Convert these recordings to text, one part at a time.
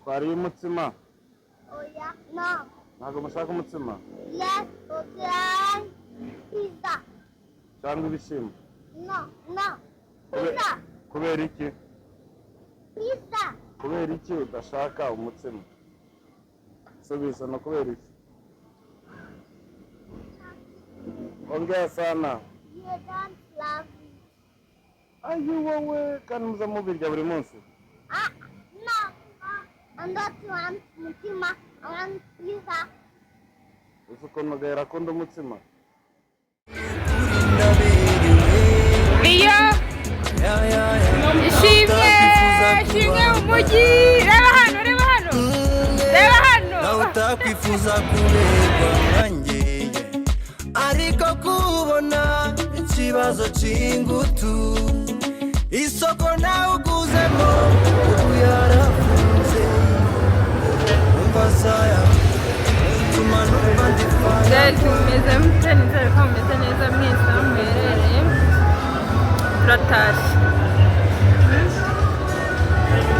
Twariye umutsima. Oya, no. Ntabwo mushaka umutsima? Yes, okay. Pizza. Cyangwa ibishyimbo? No. Pizza. Kubera iki? Pizza. Kubera iki udashaka umutsima? Subiza no kubera iki? Ongea sana. You don't love me. Ayo wowe kandi muza mubirya buri munsi? No. I don't want mutima. I want pizza. Uko nogera akunda umutsima? Iyo ishimwe umujyi reba hano nawe utakwifuza kureba nkanjye ariko kubona ikibazo cy'ingutu isoko nawe uguzemo ubu yarafunze umva saya utuma numva ndifana tumeze neza mwese aho muherereye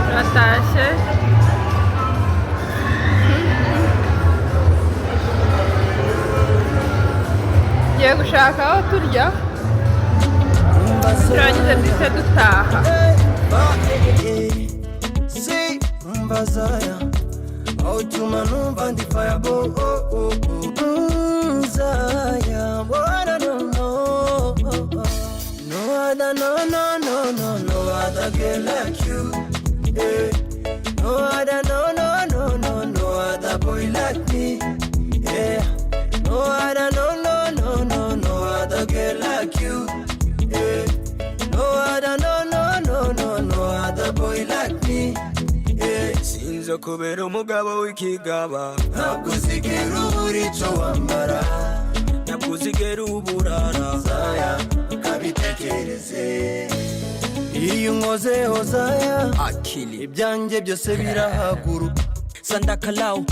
turatashye tugiye gushaka aho turya turangize duhite dutaha. umva saya utuma numva ndifaya Zaya, what I don't know. No other girl like you. Yeah. No other boy like me. Yeah. No other other girl like you. Yeah. No other boy like me. Yeah. Sinzo kubera umugabo w'ikigaba. Ntabwo uzigera ubura icyo wambara. Ntabwo uzigera uburara. Zaya, ukabitekereze. Iyo unkozeho Zaya, akili ibyanjye byose birahaguruka.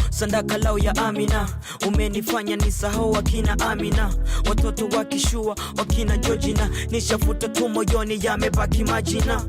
Sandakalao ya Amina, umenifanya nisahau wakina Amina, watoto wakishua wakina Georgina, nishafuta tu moyoni yamebaki majina.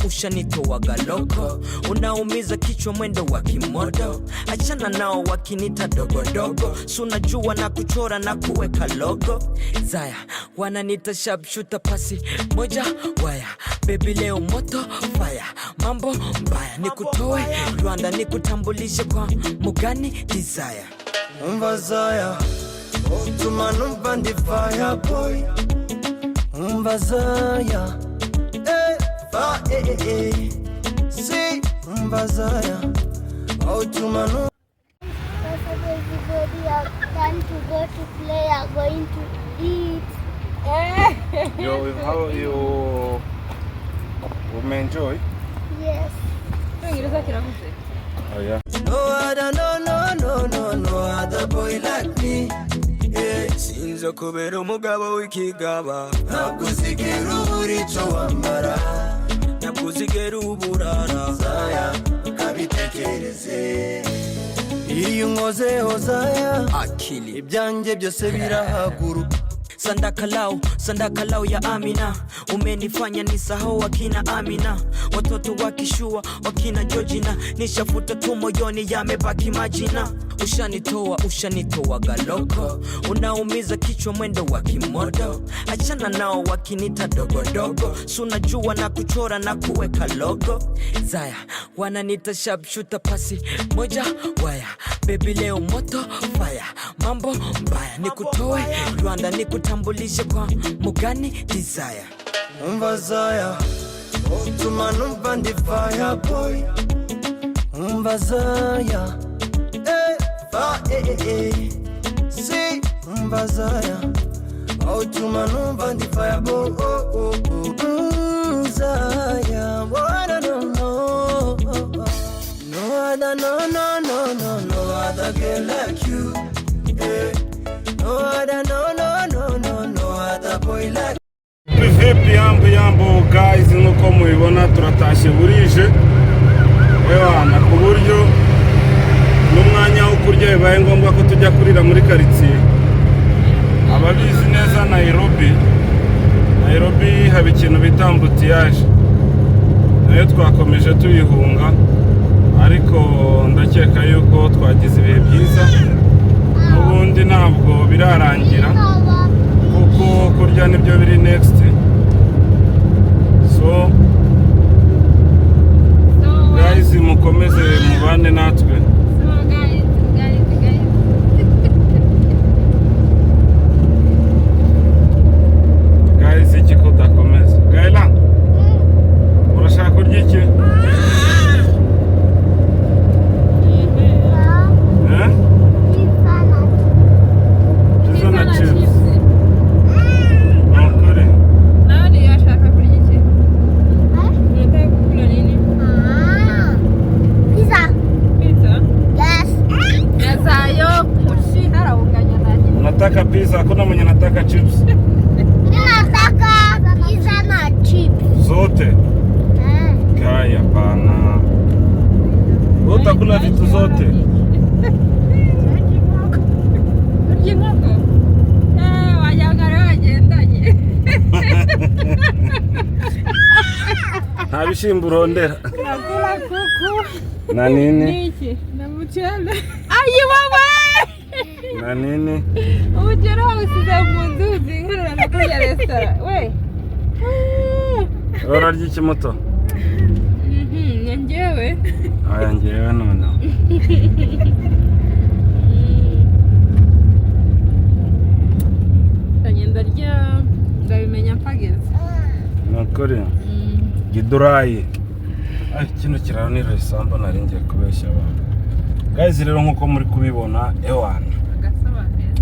Ushanitoa galoko, unaumiza kichwa mwendo wa kimodo. Achana nao wakinita dogodogo, sunajua na kuchora na kuweka logo. Zaya, wananita sharpshooter pasi moja waya. Baby leo moto fire, mambo mbaya nikutoe Rwanda nikutambulishe kwa Mugani Desire. Umva Zaya, utuma numva ndi fire boy. Umva Zaya, see, umva Zaya, utuma numva. Everybody are going to go to play, are going to eat. How you enjoy? Yes. Oh yeah. No other boy like me. Yeah. Sinzo kubera umugabo w'ikigaba. Ntabwo uzigera ubura icyo wambara. Ntabwo uzigera uburara. Zaya, ukabitekereze. Iyo unkozeho Zaya, akili ibyanjye byose birahaguruka. Sandakalao ya Amina, umenifanya nisahau wakina Amina, watoto wakishua wakina Georgina, nishafuta tu moyoni yamebaki majina. Ushanitoa galoko, unaumiza kichwa mwendo wa kimodo. Achana nao wakinita dogodogo, sunajua na kuchora na kuweka logo. Zaya, wananita sharpshooter pasi moja waya. Baby leo moto fire, mambo mbaya nikutoe Rwanda nikutambulishe kwa Mugani Desire. Umva Zaya, utuma numva ndi fire boy. Umva Zaya, see, umva Zaya, utuma numva ndi fire boy. Zaya, what I don't know. No other girl like you. Yeah. No other boy like. Vipi yambo guys, nuko mubibona turatashye burije. Ewana ku buryo n'umwanya wo kurya bibaye ngombwa ko tujya kurira muri quartier. Ababizi neza Nairobi haba ikintu bita ambutiyage. Nayo twakomeje tuyihunga ariko ariko ndakeka yuko twagize ibihe byiza n'ubundi ntabwo birarangira kuko kurya nibyo biri next. So guys, mukomeze mubane natwe. Guys, iki ko udakomeza Gaila, urashaka kurya iki? Pizza na chips. Nukuri Nani yashaka kurya iki? Unataka kukula nini? Pizza. Pizza? Yes. Yazayo mushi harawuganya nanjye. unataka pizza? Hakuna mwenye anataka chips Ninataka pizza na chips. zote. Kaya pana, utakula vitu zote. Kurya inkoko? Wajyagara wagendanye. Nta bishimbo urondera Nakula kuku. na nini Niki? Na mchele. Ayi mama! na nini. Ujero usize mu nzuzi nkurura no kurya restaurant. We. Urarya iki muto? Njyewe. Aya njyewe noneho. Ndarya ndabimenya mpageze. Nukuri gidurayi. Ay, kino kiraro ni resamba nari ngiye kubeshya abantu. Guys, rero nkuko muri kubibona ewana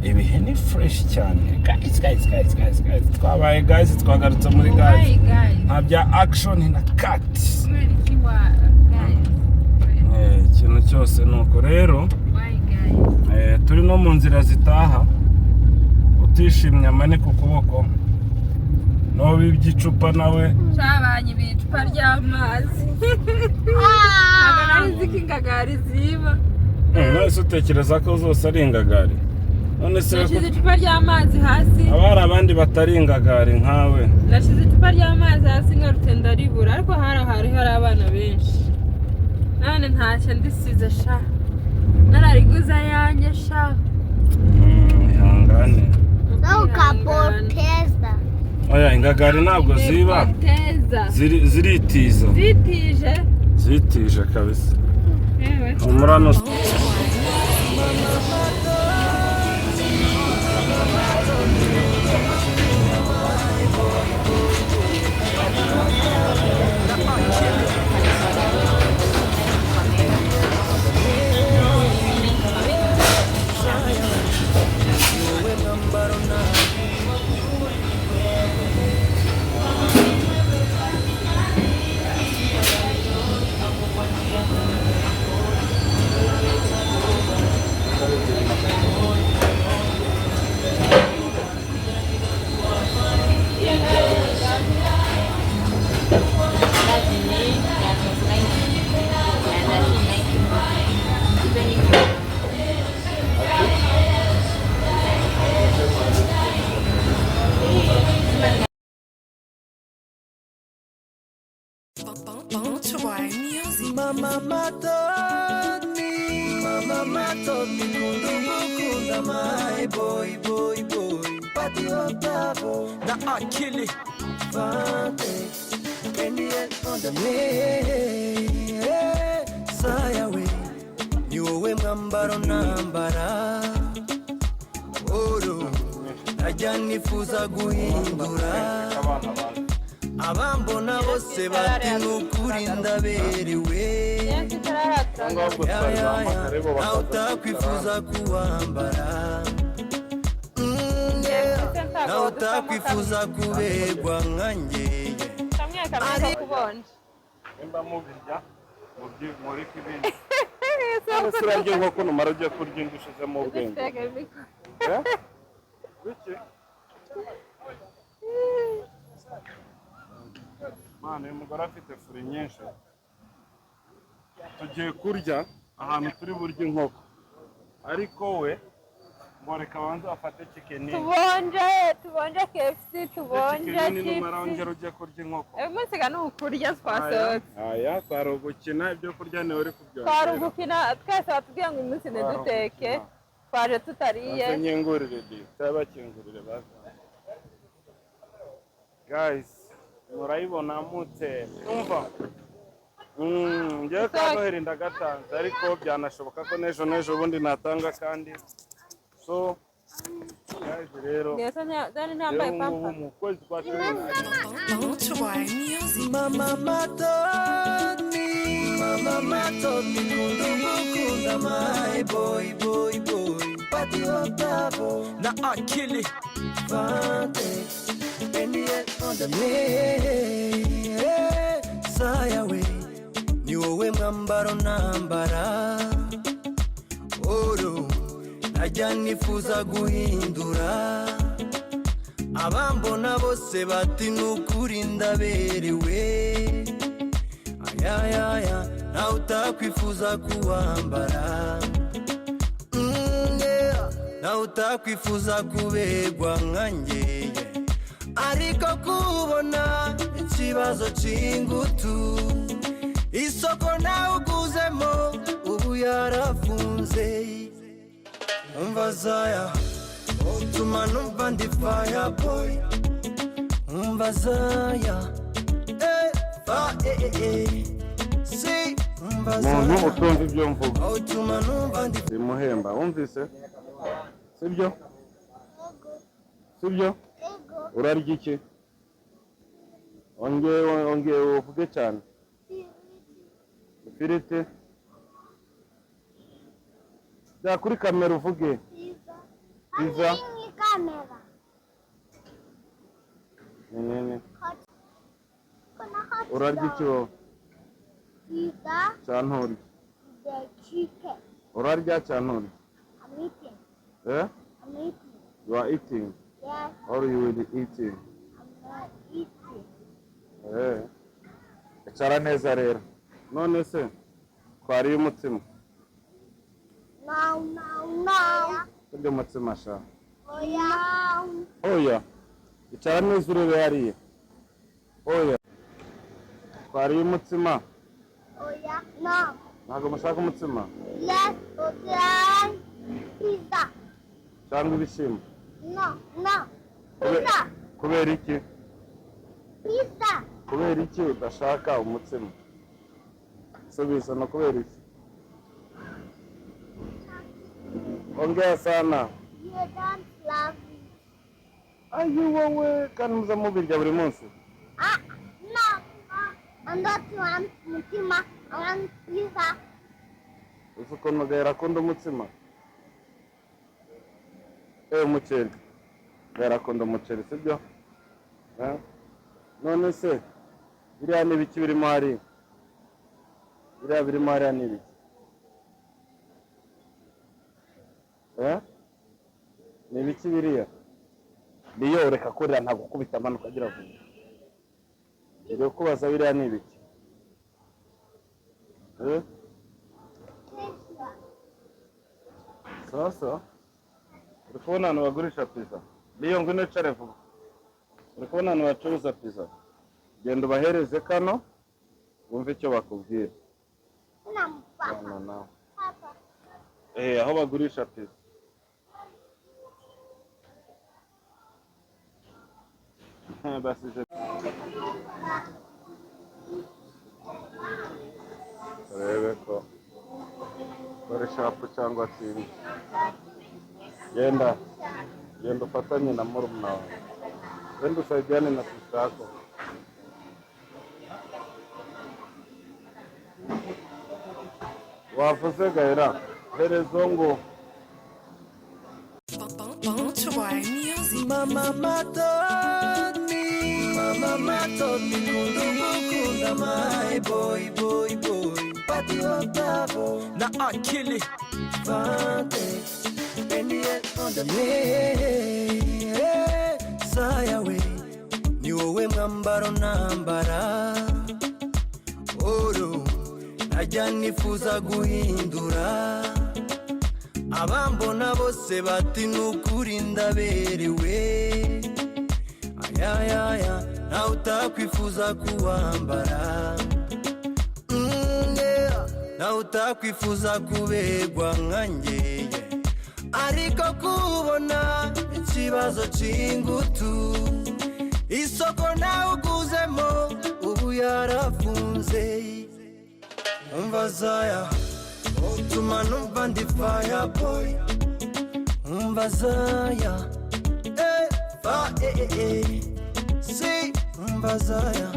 ibihe ni fresh cyane. Guys, twabaye guys, twagarutse muri guys. Nta bya action na cut. Ikintu cyose nuko rero turi no mu nzira zitaha. Utishimye amane ku kuboko no b'igicupa nawe cyabanye ibicupa ry'amazi. Ntabwo nari nzi ko ingagari ziba. none utekereza ko zose ari ingagari? None se Nashyize icupa ry'amazi hasi. abari abandi batari ingagari nkawe. Nashyize icupa ry'amazi hasi ngarutse ndaribura, ariko hari abana benshi. None ntacyo ndisize sha. Narariguza yanjye sha. Ihangane. Ukapoteza. Oya, ingagari ntabwo ziba. Ziritiza. Zitije kabisa. Umurano. Mama told me kunda my boy Pati otavo na akili Fante Kendiel on the way Sayawe Niwowe mwambaro nambara Oro Najya nifuza guhindura Abambona bose bati nukuri ndaberewe nawe utakwifuza kuwambara nawe utakwifuza kuberwa nkanjye Nimba mubirya muri kibindi. Ese urarya inkoko numara ugiye kurya indi ushizemo ubwenge. Biki? Mane uyu mugore afite furi nyinshi. Tugiye kurya ahantu turi burya inkoko. Ariko we Boreka banza bafate chicken. Tubonje KFC, tubonje chicken ni numara ongera uje kurya inkoko. Umunsi ga nukurya twasotse. Aya twarugukina ibyo kurya ni uri kubyongera. Twarugukina twese batubwiye ngo umunsi neduteke. Twaje tutariye. Nyengurire di. Tabakingurire baza. Guys, murayibona mute. Umva. Ngiye kagohera ndagatanze ariko byanashoboka ko nejo bundi natanga kandi so guys rero dani nambaye pampa mu kwezi kwa Mama matoni kunda my boy Pati otabo na akili Fante Pendiye on the Sayawe ni wowe mwambaro nambara Oro najya nifuza guhindura abambona bose bati nukuri ndaberewe ayayaya nawe utakwifuza kuwambara nawe utakwifuza kuberwa nkanjye ariko kubona ikibazo cy'ingutu isoko nawe uguzemo ubu yarafunze umva zaya utuma numva ndi fire boy umva zaya si umva zaya umuntu utumva ibyo mvuga utuma numva ndi simuhemba wumvise sibyo urarya iki ongeye uvuge cyane ifiriti jya kuri kamera uvuge pizza kamera nene urarya iki wowe pizza cyanturi the chicken urarya cyanturi I'm eating I'm eating you are eating yes or you will be eating I'm not eating icara neza rero none se twariye umutsima no kurya umutsima sha oya oya icara neza urebe hariya oya twariye umutsima oya no ntabwo mushaka umutsima yes oya pizza cyangwa ibishyimbo no pizza kubera iki pizza kubera iki udashaka umutsima subiza no kubera iki ongea sana you don't love me ayi wowe kandi muza mubirya buri munsi no I don't want mutima I want pizza uzi ukuntu gahera akunda umutsima umuceri gahera akunda umuceri sibyo none se biriya ni ibiki birimo hariya biriya birimo hariya ni ibiki ni ibiki biriya niyo reka kurira ntabwo ukubita amanuka agira vuba iri kubaza biriya ni ibiki sasa uri kubona ahantu bagurisha pizza niyo ngwino icare vuba uri kubona ahantu bacuruza pizza genda ubahereze kano wumve icyo bakubwira nawe aho bagurisha pizza basize turebe ko kuri shapu cyangwa tv genda ufatanye na murumuna wawe genda usaidiane na sista yako wavuze gahera herezo ngo Mama matoni kunda my boy Pati otabo na akili Fante Pendiye on the Sayawe ni wowe mwambaro nambara Oro najya nifuza guhindura abambona bose bati nukuri ndaberewe. Ayayaya nawe utakwifuza kuwambara, yeah. Nawe utakwifuza kubegwa nkanjye, ariko kubona ikibazo c'ingutu, isoko nawe uguzemo ubu yarafunze. Umva Zaya utuma numva ndi fire boy, umva Zaya si umva Zaya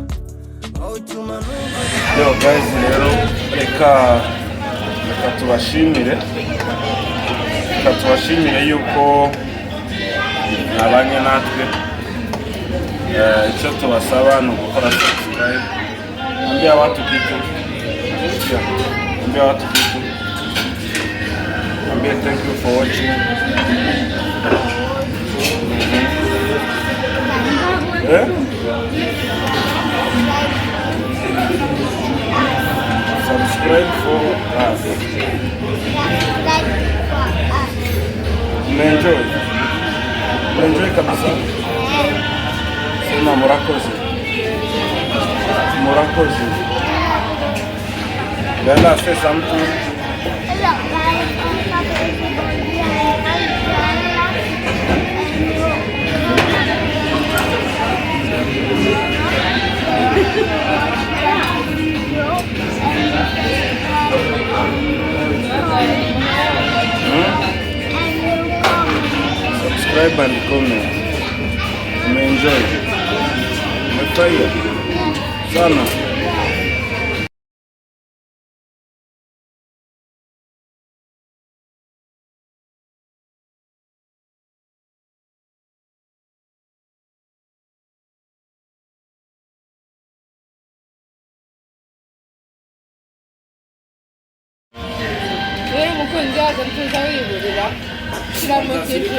utuma numva. Yo guys, rero reka tubashimire yuko nabanye natwe. Icyo tubasaba ni ugukora subscribe. Ambia watu kitu. Ambia thank you for watching. Subscribe for us. Enjoy kabisa. Sema murakoze. Bella, say something. Hello guys, Subscribe and comment. Enjoy. Umefurahia sana. rero umukunzi waza tuza wiburira shyiramo kivu.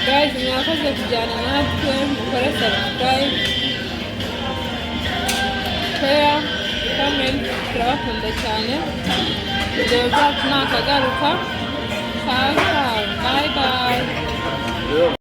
Guys, mwakoze kujyana natwe, mukore subscribe, share, comment, turabakunda cyane. Video zacu nakagaruka. Ciao, bye bye.